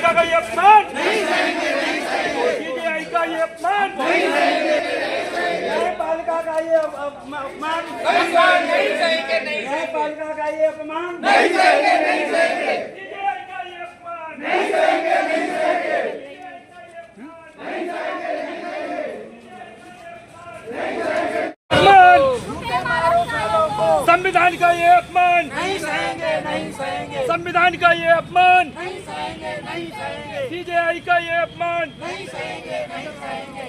न्यायपालिका का ये अपमान सीबीआई का ये अपमान न्यायपालिका का ये अपमान न्यायपालिका का ये अपमान सीबीआई का ये अपमान संविधान का ये अपमान नहीं सहेंगे संविधान का ये अपमान नहीं सहेंगे सीबीआई का ये अपमान नहीं सहेंगे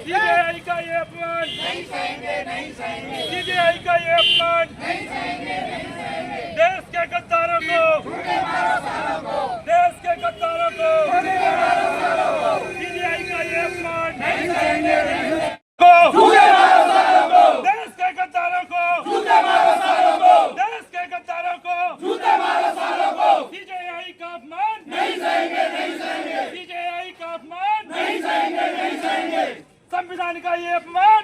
सीबीआई का ये अपमान नहीं सहेंगे सीबीआई का ये अपमान देश के गद्दारों को देश के गद्दारों को सीबीआई का ये अपमान देश के गद्दारों को देश के गद्दारों को सीबीआई का अपमान सीबीआई का अपमान संविधान का ये अपमान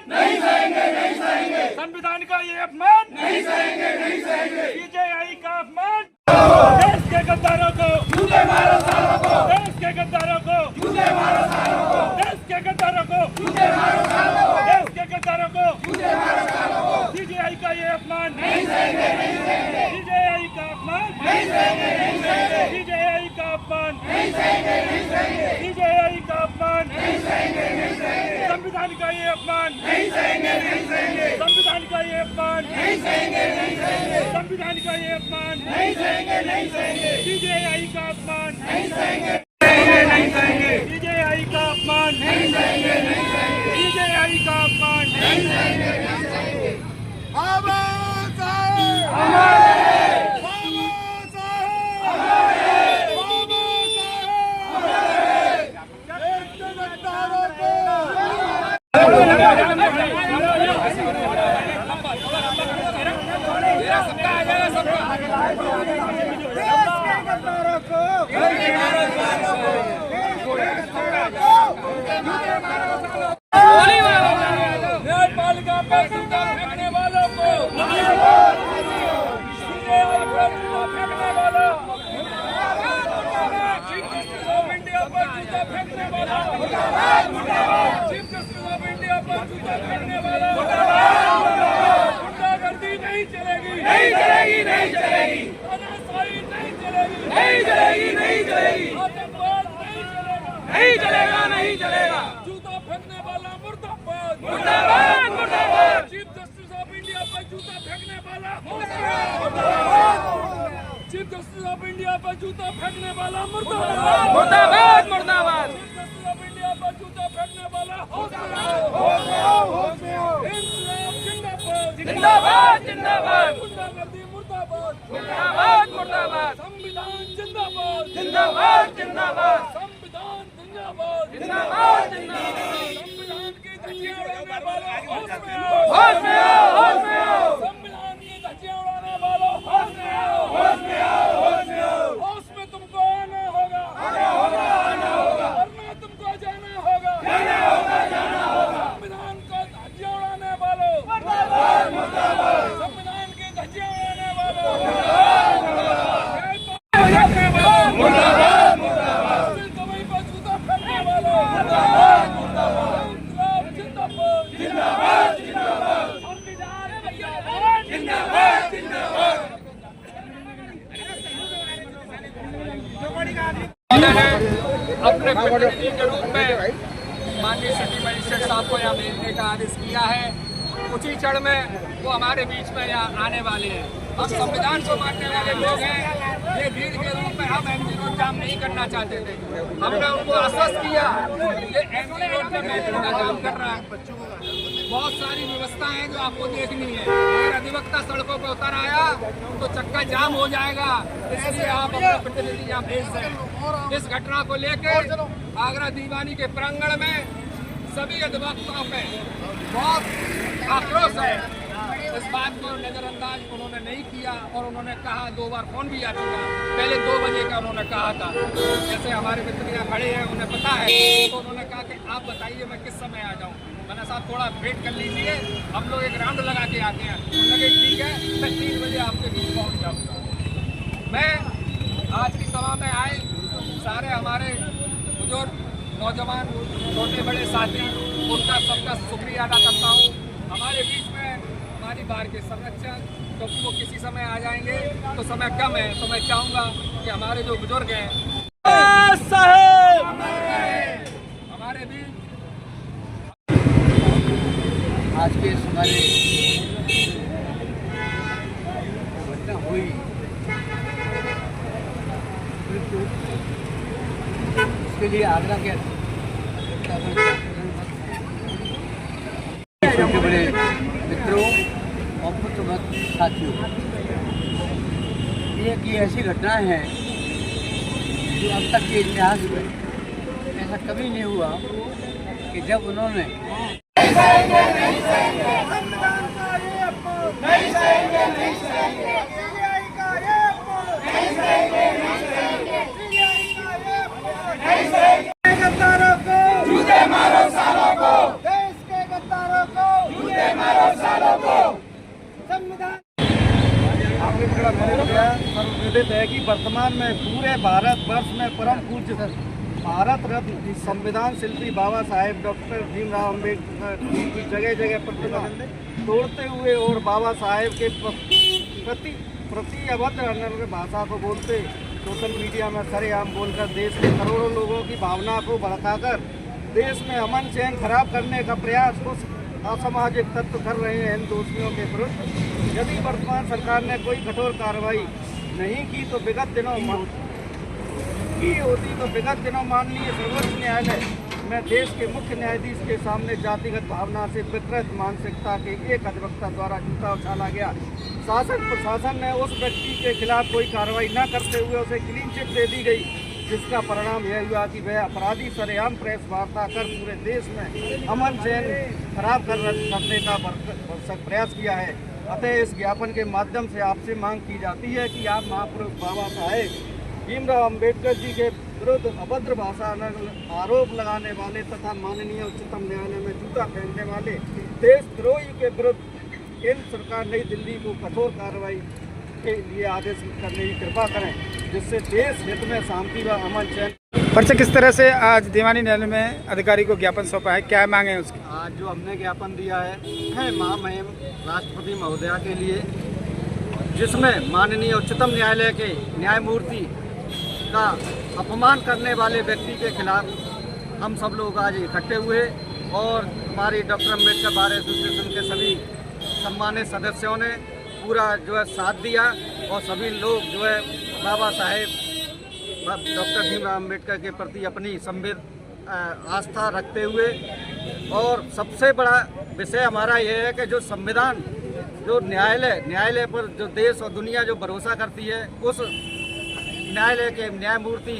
संविधान का ये अपमान सीबीआई का अपमान देश के गद्दारों को देश के गद्दारों को देश के गद्दारों को देश के गद्दारों को सीबीआई का ये अपमान सीबीआई का अपमान सीबीआई का अपमान सीबीआई का अपमान संविधान का ये अपमान संविधान का ये अपमान संविधान का ये अपमान सीबीआई का अपमान सीबीआई का अपमान सीबीआई का अपमान न्यायपालिका पर जूता फेंकने वालों को सीबीआई पर जूता फेंकने वाला चीफ जस्टिस ऑफ इंडिया पर जूता फेंकने वाला चीफ जस्टिस ऑफ इंडिया पर जूता फेंकने वाला गुंडागर्दी नहीं चलेगी तानाशाही नहीं चलेगी आतंकवाद नहीं चलेगा जूता फेंकने वाला मुर्दाबाद चीफ जस्टिस ऑफ इंडिया पर जूता फेंकने वाला चीफ जस्टिस ऑफ इंडिया पर जूता फेंकने वाला मुर्दाबाद चीफ जस्टिस ऑफ इंडिया पर जूता फेंकने वाला जिंदाबाद गुंडागर्दी मुर्दाबाद संविधान जिंदाबाद संविधान जिंदाबाद संविधान की धज्जियां उड़ाने वालों होश में आओ संविधान की धज्जियां उड़ाने वालों होश में आओ होश में तुमको आना होगा वरना तुमको जाना होगा संविधान का धज्जियां उड़ाने वालों संविधान की धज्जियां उड़ाने वालों गवई पर जूता फेंकने वालों अपने प्रतिनिधि के रूप में माननीय सिटी मजिस्ट्रेट साहब को यहाँ भेजने का आदेश किया है। कुछ ही क्षण में वो हमारे बीच में यहाँ आने वाले हैं। हम संविधान को मानने वाले लोग हैं। ये भीड़ के रूप में हम एमजी रोड जाम नहीं करना चाहते थे। हमने उनको आश्वस्त किया ये एमजी रोड पर मेट्रो का काम कर रहा है। बहुत सारी व्यवस्थाएं हैं जो आपको देखनी है। अगर अधिवक्ता सड़कों पर उतर आया तो चक्का जाम हो जाएगा। इसलिए आप अपने प्रतिनिधि यहाँ भेज दें। इस घटना को लेकर आगरा दीवानी के प्रांगण में सभी अधिवक्ताओं में बहुत आक्रोश है। इस बात को नजरअंदाज उन्होंने नहीं किया और उन्होंने कहा 2 बार फोन भी आ चुका। पहले 2 बजे का उन्होंने कहा था। जैसे हमारे मित्र यहाँ खड़े हैं उन्हें पता है, तो उन्होंने कहा कि आप बताइए मैं किस समय आ जाऊँ। मैंने साहब थोड़ा वेट कर लीजिए, हम लोग एक राउंड लगा के आते हैं। लगे ठीक है, मैं 3 बजे आपके बीच पहुँच जाऊँगा। मैं आज की सभा में आए सारे हमारे बुजुर्ग, नौजवान, छोटे बड़े साथी, उनका सबका शुक्रिया अदा करता हूँ। हमारे बीच में हमारी बार के संरक्षक, क्योंकि वो किसी समय आ जाएंगे तो समय कम है, तो मैं चाहूँगा कि हमारे जो बुजुर्ग हैं हमारे बीच आज के हमारे घटना हुई उसके लिए आग्रह किया छोटे बड़े मित्रों और पुत्रवत साथियों, ये कि ऐसी घटनाएं हैं जो अब तक के इतिहास में ऐसा कभी नहीं हुआ कि जब उन्होंने गद्दारों को जूते मारो सालों को, देश के गद्दारों को जूते मारो सालों को। संविधान आपने बड़ा मैंने किया सर्वविदित है कि वर्तमान में पूरे भारतवर्ष में परम पूज्य भारत रत्न संविधान शिल्पी बाबा साहेब डॉक्टर भीमराव अम्बेडकर की जगह जगह प्रतिमा तोड़ते हुए और बाबा साहेब के प्रति अभद्र अनर्गल भाषा को बोलते, सोशल मीडिया में सरेआम बोलकर देश के करोड़ों लोगों की भावना को भड़काकर देश में अमन चैन खराब करने का प्रयास कुछ असामाजिक तत्व कर रहे हैं इन दोषियों के विरुद्ध यदि वर्तमान सरकार ने कोई कठोर कार्रवाई नहीं की तो विगत दिनों माननीय सर्वोच्च न्यायालय में देश के मुख्य न्यायाधीश के सामने जातिगत भावना से विकृत मानसिकता के एक अधिवक्ता द्वारा जूता उछाला गया। शासन प्रशासन ने उस व्यक्ति के खिलाफ कोई कार्रवाई न करते हुए उसे क्लीन चिट दे दी गई, जिसका परिणाम यह हुआ कि वह अपराधी सरेआम प्रेस वार्ता कर पूरे देश में अमन चैन खराब करने का प्रयास किया है। अतः इस ज्ञापन के माध्यम से आपसे मांग की जाती है कि आप महापुरुष बाबा साहेब भीमराव अम्बेडकर जी के विरुद्ध अभद्र भाषा आरोप लगाने वाले तथा माननीय उच्चतम न्यायालय में जूता पहनने वाले देशद्रोही के विरुद्ध केंद्र सरकार नई दिल्ली को कठोर कार्रवाई के लिए आदेश करने की कृपा करें, जिससे देश हित में शांति व अमन चैन। पर्चा किस तरह से आज दीवानी न्यायालय में अधिकारी को ज्ञापन सौंपा है, क्या मांगे हैं उसकी? आज जो हमने ज्ञापन दिया है महामहिम राष्ट्रपति महोदया के लिए, जिसमें माननीय उच्चतम न्यायालय के न्यायमूर्ति का अपमान करने वाले व्यक्ति के खिलाफ हम सब लोग आज इकट्ठे हुए और हमारी डॉक्टर अम्बेडकर बार एसोसिएशन के सभी सम्मानित सदस्यों ने पूरा जो है साथ दिया और सभी लोग जो है बाबा साहेब डॉक्टर भीमराव अम्बेडकर के प्रति अपनी संवेद आस्था रखते हुए, और सबसे बड़ा विषय हमारा यह है कि जो संविधान जो न्यायालय पर जो देश और दुनिया जो भरोसा करती है, उस न्यायालय के न्यायमूर्ति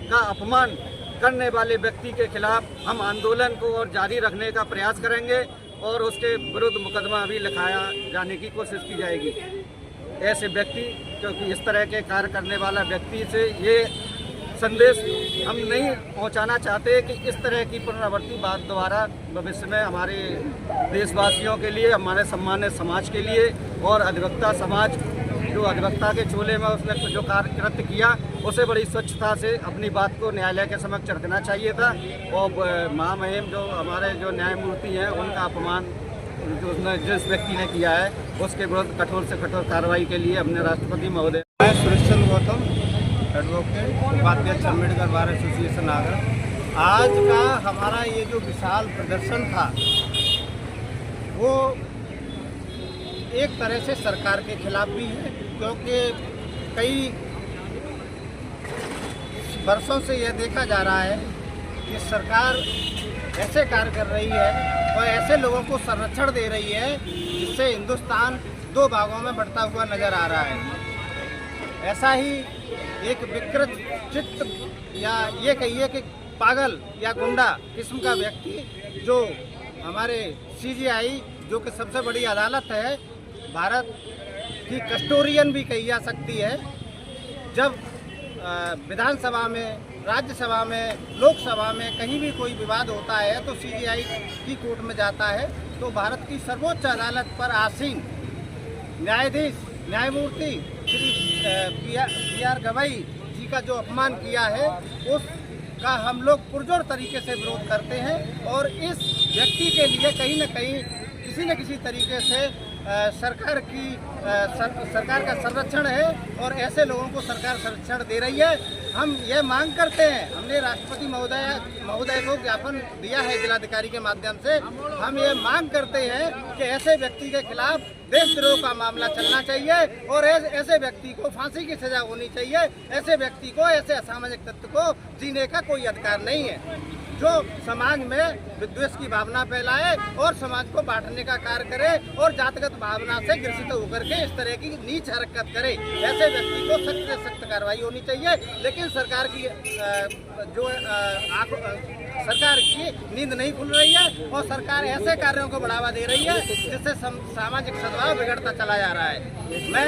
का अपमान करने वाले व्यक्ति के खिलाफ हम आंदोलन को और जारी रखने का प्रयास करेंगे और उसके विरुद्ध मुकदमा भी लिखाया जाने की कोशिश की जाएगी। ऐसे व्यक्ति, क्योंकि इस तरह के कार्य करने वाला व्यक्ति से ये संदेश हम नहीं पहुंचाना चाहते कि इस तरह की पुनरावृत्ति बात दोबारा भविष्य में हमारे देशवासियों के लिए, हमारे सम्मानित समाज के लिए और अधिवक्ता समाज जो अधिवक्ता के चोले में उसने जो कृत्य किया उसे बड़ी स्वच्छता से अपनी बात को न्यायालय के समक्ष रखना चाहिए था, और महामहिम जो हमारे जो न्यायमूर्ति हैं उनका अपमान जो उसने जिस व्यक्ति ने किया है उसके विरुद्ध कठोर से कठोर कार्रवाई के लिए हमने राष्ट्रपति महोदय सुरेश चंद्र गौतम एडवोकेट उपाध्यक्ष अम्बेडकर बार एसोसिएशन आगरा। आज का हमारा ये जो विशाल प्रदर्शन था वो एक तरह से सरकार के खिलाफ भी है, क्योंकि कई वर्षों से यह देखा जा रहा है कि सरकार ऐसे कार्य कर रही है और ऐसे लोगों को संरक्षण दे रही है जिससे हिंदुस्तान दो भागों में बढ़ता हुआ नजर आ रहा है। ऐसा ही एक विकृत चित्त या ये कहिए कि पागल या गुंडा किस्म का व्यक्ति जो हमारे CJI जो कि सबसे बड़ी अदालत है, भारत की कस्टोरियन भी कही जा सकती है, जब विधानसभा में, राज्यसभा में, लोकसभा में कहीं भी कोई विवाद होता है तो CJI की कोर्ट में जाता है। तो भारत की सर्वोच्च अदालत पर आसीन न्यायमूर्ति श्री PR गवई जी का जो अपमान किया है, उस का हम लोग पुरजोर तरीके से विरोध करते हैं और इस व्यक्ति के लिए कहीं न कहीं किसी न किसी तरीके से सरकार का संरक्षण है और ऐसे लोगों को सरकार संरक्षण दे रही है। हम ये मांग करते हैं, हमने राष्ट्रपति महोदय को ज्ञापन दिया है जिलाधिकारी के माध्यम से। हम ये मांग करते हैं कि ऐसे व्यक्ति के खिलाफ देशद्रोह का मामला चलना चाहिए और ऐसे व्यक्ति को फांसी की सजा होनी चाहिए। ऐसे व्यक्ति को, ऐसे असामाजिक तत्व को जीने का कोई अधिकार नहीं है जो समाज में विद्वेष की भावना फैलाए और समाज को बांटने का कार्य करे और जातिगत भावना से ग्रसित होकर के इस तरह की नीच हरकत करे। ऐसे व्यक्ति को सख्त से सख्त कार्रवाई होनी चाहिए। लेकिन सरकार की सरकार की नींद नहीं खुल रही है और सरकार ऐसे कार्यों को बढ़ावा दे रही है जिससे सामाजिक सद्भाव बिगड़ता चला जा रहा है। मैं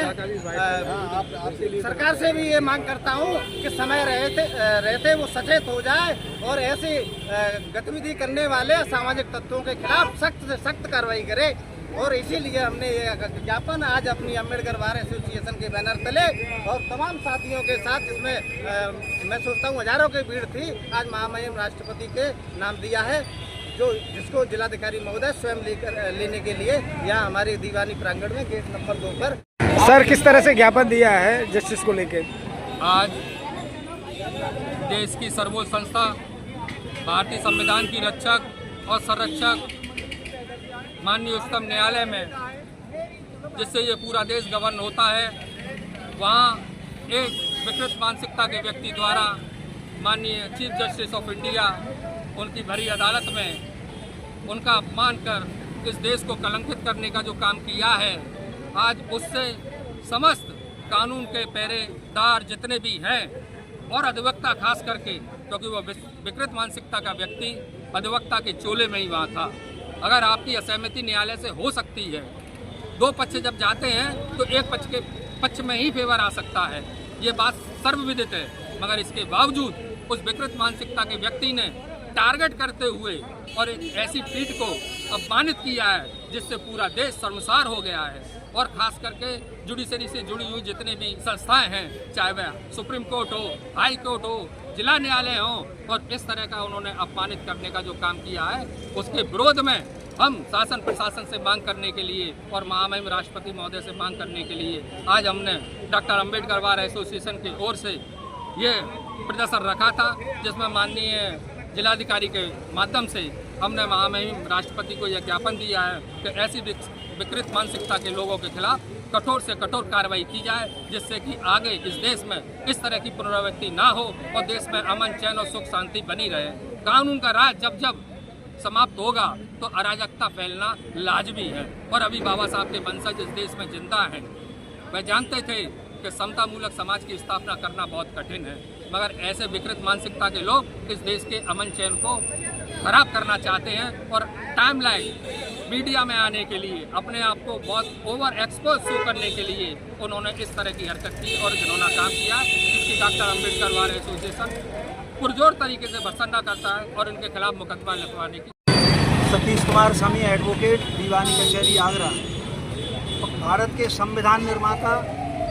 सरकार से भी ये मांग करता हूँ कि समय रहते वो सचेत हो जाए और ऐसी गतिविधि करने वाले सामाजिक तत्वों के खिलाफ सख्त से सख्त कार्रवाई करे। और इसीलिए हमने ये ज्ञापन आज अपनी अम्बेडकर बार एसोसिएशन के बैनर तले और तमाम साथियों के साथ, इसमें मैं सोचता हूँ हजारों की भीड़ थी, आज महामहिम राष्ट्रपति के नाम दिया है जिसको जिलाधिकारी महोदय स्वयं लेने के लिए यहाँ हमारे दीवानी प्रांगण में गेट नंबर 2 पर। सर, किस तरह से ज्ञापन दिया है जस्टिस को लेके? आज देश की सर्वोच्च संस्था भारतीय संविधान की रक्षक और संरक्षक माननीय उच्चतम न्यायालय में, जिससे ये पूरा देश गवर्न होता है, वहाँ एक विकृत मानसिकता के व्यक्ति द्वारा माननीय चीफ जस्टिस ऑफ इंडिया उनकी भरी अदालत में उनका अपमान कर इस देश को कलंकित करने का जो काम किया है, आज उससे समस्त कानून के पहरेदार जितने भी हैं और अधिवक्ता खास करके, क्योंकि वह विकृत मानसिकता का व्यक्ति अधिवक्ता के चोले में ही वहाँ था। अगर आपकी असहमति न्यायालय से हो सकती है, दो पक्ष जब जाते हैं तो एक पक्ष के पक्ष में ही फेवर आ सकता है, ये बात सर्वविदित है। मगर इसके बावजूद उस विकृत मानसिकता के व्यक्ति ने टारगेट करते हुए और एक ऐसी पीठ को अपमानित किया है जिससे पूरा देश शर्मसार हो गया है। और खास करके जुडिशरी से जुड़ी हुई जितने भी संस्थाएं हैं, चाहे वह सुप्रीम कोर्ट हो, हाई कोर्ट हो, जिला न्यायालय हो, और इस तरह का उन्होंने अपमानित करने का जो काम किया है, उसके विरोध में हम शासन प्रशासन से मांग करने के लिए और महामहिम राष्ट्रपति महोदय से मांग करने के लिए आज हमने डॉक्टर अम्बेडकर बार एसोसिएशन की ओर से ये प्रदर्शन रखा था, जिसमें माननीय जिलाधिकारी के माध्यम से हमने महामहिम राष्ट्रपति को यह ज्ञापन दिया है कि ऐसी विकृत मानसिकता के लोगों के खिलाफ कठोर से कठोर कार्रवाई की जाए, जिससे कि आगे इस देश में इस तरह की पुनरावृत्ति ना हो और देश में अमन, चैन और सुख शांति बनी रहे। कानून का राज जब जब समाप्त होगा तो अराजकता फैलना लाजमी है। और अभी बाबा साहब के वंशज इस देश में जिंदा हैं। वह जानते थे कि समतामूलक समाज की स्थापना करना बहुत कठिन है, मगर ऐसे विकृत मानसिकता के लोग इस देश के अमन चैन को खराब करना चाहते हैं और टाइमलाइन मीडिया में आने के लिए, अपने आप को बहुत ओवर एक्सपोज शो करने के लिए उन्होंने इस तरह की हरकत की और जिन्होंने काम किया, जिसकी डॉक्टर अम्बेडकर बार एसोसिएशन पुरजोर तरीके से भर्त्सना करता है और इनके खिलाफ मुकदमा लिखवाने की। सतीश कुमार स्वामी, एडवोकेट, दीवानी कचहरी, आगरा। भारत के संविधान निर्माता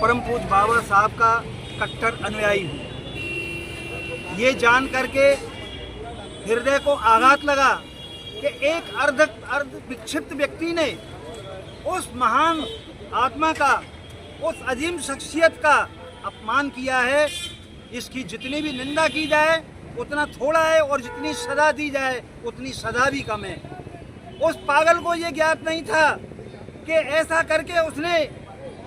परम पूज्य बाबा साहब का कट्टर अनुयायी हूँ। ये जान करके हृदय को आघात लगा कि एक अर्ध विक्षिप्त व्यक्ति ने उस महान आत्मा का, उस अजीम शख्सियत का अपमान किया है। इसकी जितनी भी निंदा की जाए उतना थोड़ा है और जितनी सजा दी जाए उतनी सजा भी कम है। उस पागल को ये ज्ञात नहीं था कि ऐसा करके उसने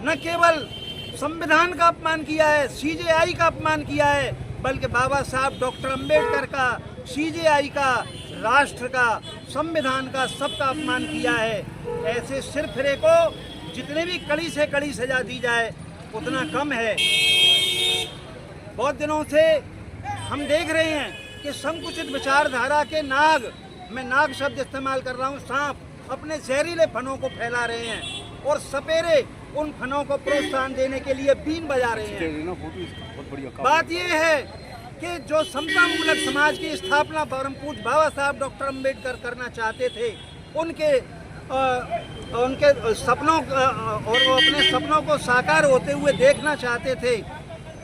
न केवल संविधान का अपमान किया है, सीजेआई का अपमान किया है, बल्कि बाबा साहब डॉक्टर अम्बेडकर का, सीजेआई का, राष्ट्र का, संविधान का, सबका अपमान किया है। ऐसे सिरफिरे को जितने भी कड़ी से कड़ी सजा दी जाए उतना कम है। बहुत दिनों से हम देख रहे हैं कि संकुचित विचारधारा के नाग, मैं नाग शब्द इस्तेमाल कर रहा हूँ, सांप अपने जहरीले फनों को फैला रहे हैं और सपेरे उन फनों को प्रोत्साहन देने के लिए बीन बजा रहे हैं। बात यह है कि जो समतामूलक समाज की स्थापना परम पूज्य बाबा साहब डॉक्टर अम्बेडकर करना चाहते थे, उनके सपनों और वो अपने सपनों को साकार होते हुए देखना चाहते थे,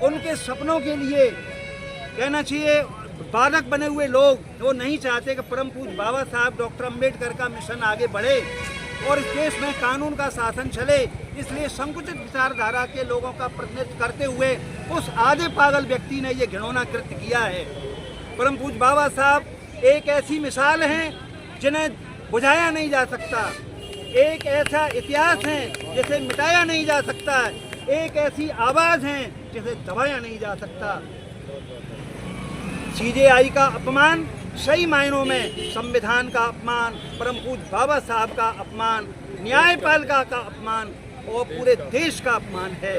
उनके सपनों के लिए कहना चाहिए बाधक बने हुए लोग वो नहीं चाहते कि परम पूज्य बाबा साहब डॉक्टर अम्बेडकर का मिशन आगे बढ़े और इस देश में कानून का शासन चले। इसलिए संकुचित विचारधारा के लोगों का प्रतिनिधित्व करते हुए उस आधे पागल व्यक्ति ने ये घिनौना कृत्य किया है। परम पूज्य बाबा साहब एक ऐसी मिसाल हैं जिन्हें बुझाया नहीं जा सकता, एक ऐसा इतिहास है जिसे मिटाया नहीं जा सकता, एक ऐसी आवाज़ है जिसे दबाया नहीं जा सकता। सीजेआई का अपमान सही मायनों में संविधान का अपमान, परम पूज्य बाबा साहब का अपमान, न्यायपालिका का अपमान और पूरे देश का अपमान है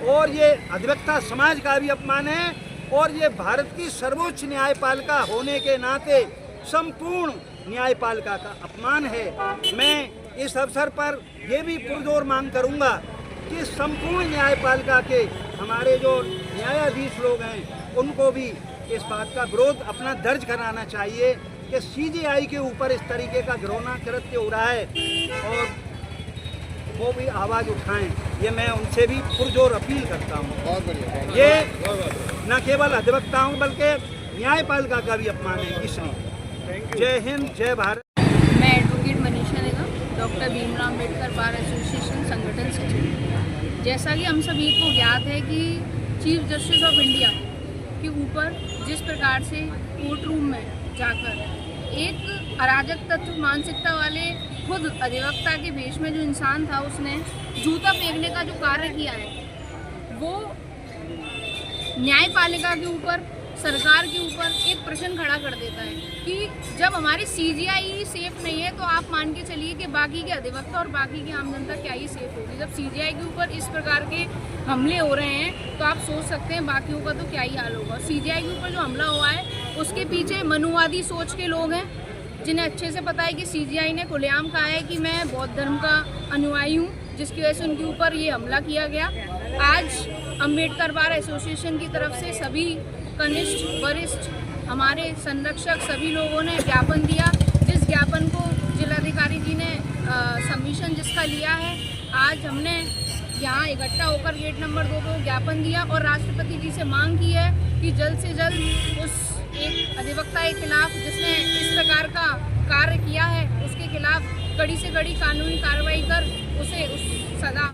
और ये अधिवक्ता समाज का भी अपमान है और ये भारत की सर्वोच्च न्यायपालिका होने के नाते संपूर्ण न्यायपालिका का अपमान है। मैं इस अवसर पर ये भी पुरजोर मांग करूंगा कि संपूर्ण न्यायपालिका के हमारे जो न्यायाधीश लोग हैं उनको भी इस बात का विरोध अपना दर्ज कराना चाहिए कि सीजेआई के ऊपर इस तरीके का घिनौना कृत्य हो रहा है और वो भी आवाज़ उठाएं। ये मैं उनसे भी पुरजोर अपील करता हूँ। ये न केवल अधिवक्ताओं बल्कि न्यायपालिका का भी अपमान है। इसलिए जय हिंद, जय भारत। मैं advocate Manisha Nigam, doctor Bhimrao Ambedkar bar association संगठन सचिव। जैसा कि हम सभी को ज्ञात है कि चीफ जस्टिस ऑफ इंडिया के ऊपर जिस प्रकार से कोर्ट रूम में जाकर एक अराजक तत्व मानसिकता वाले खुद अधिवक्ता के भेष में जो इंसान था उसने जूता फेंकने का जो कार्य किया है वो न्यायपालिका के ऊपर, सरकार के ऊपर एक प्रश्न खड़ा कर देता है कि जब हमारी सीजेआई सेफ नहीं है तो आप मान के चलिए कि बाकी के अधिवक्ता और बाकी की आम जनता क्या ही सेफ होगी। जब सीजेआई के ऊपर इस प्रकार के हमले हो रहे हैं तो आप सोच सकते हैं बाकियों का तो क्या ही हाल होगा। सीजेआई के ऊपर जो हमला हुआ है उसके पीछे मनुवादी सोच के लोग हैं जिन्हें अच्छे से पता है कि सीजेआई ने खुलेआम कहा है कि मैं बौद्ध धर्म का अनुयायी हूँ, जिसकी वजह से उनके ऊपर ये हमला किया गया। आज अम्बेडकर बार एसोसिएशन की तरफ से सभी कनिष्ठ, वरिष्ठ, हमारे संरक्षक सभी लोगों ने ज्ञापन दिया, जिस ज्ञापन को जिलाधिकारी जी ने सबमिशन जिसका लिया है, आज हमने यहाँ इकट्ठा होकर गेट नंबर 2 को ज्ञापन दिया और राष्ट्रपति जी से मांग की है कि जल्द से जल्द उस एक अधिवक्ता के खिलाफ जिसने इस प्रकार का कार्य किया है उसके खिलाफ कड़ी से कड़ी कानूनी कार्रवाई कर उसे उस सजा